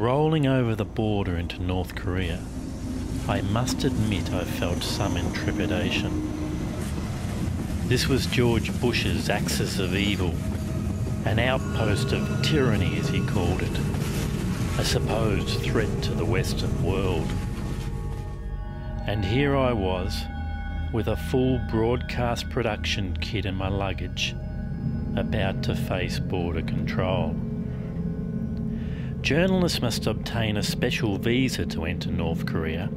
Rolling over the border into North Korea, I must admit I felt some intrepidation. This was George Bush's axis of evil, an outpost of tyranny as he called it, a supposed threat to the Western world. And here I was, with a full broadcast production kit in my luggage, about to face border control. Journalists must obtain a special visa to enter North Korea,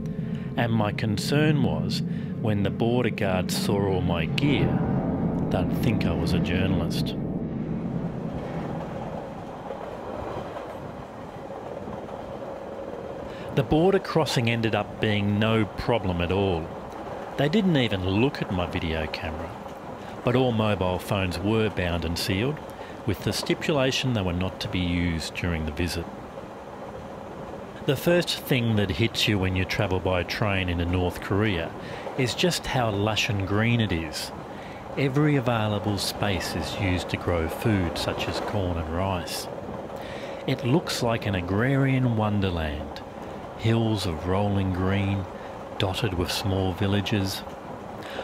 and my concern was, when the border guards saw all my gear, they'd think I was a journalist. The border crossing ended up being no problem at all. They didn't even look at my video camera, but all mobile phones were bound and sealed, with the stipulation they were not to be used during the visit. The first thing that hits you when you travel by train into North Korea is just how lush and green it is. Every available space is used to grow food such as corn and rice. It looks like an agrarian wonderland. Hills of rolling green, dotted with small villages.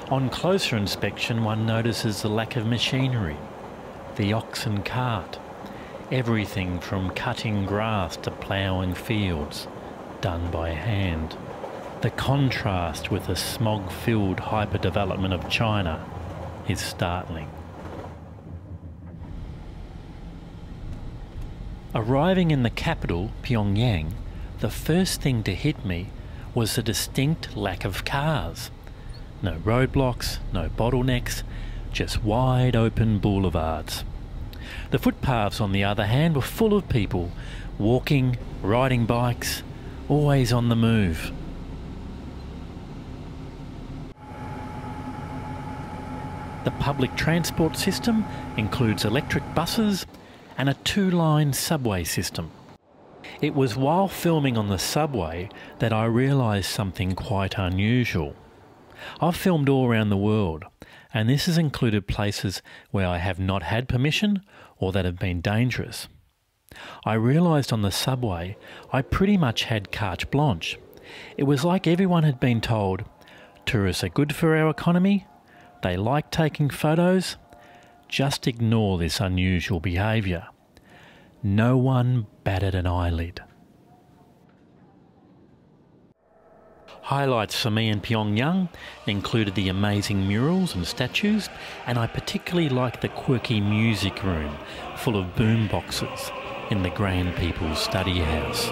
On closer inspection, one notices the lack of machinery. The ox and cart. Everything from cutting grass to ploughing fields, done by hand. The contrast with the smog-filled hyperdevelopment of China is startling. Arriving in the capital, Pyongyang, the first thing to hit me was the distinct lack of cars. No roadblocks, no bottlenecks, just wide open boulevards. The footpaths, on the other hand, were full of people, walking, riding bikes, always on the move. The public transport system includes electric buses and a two-line subway system. It was while filming on the subway that I realised something quite unusual. I've filmed all around the world, and this has included places where I have not had permission or that have been dangerous. I realised on the subway I pretty much had carte blanche. It was like everyone had been told, tourists are good for our economy, they like taking photos, just ignore this unusual behaviour. No one batted an eyelid. Highlights for me in Pyongyang included the amazing murals and statues, and I particularly liked the quirky music room full of boom boxes in the Grand People's Study House.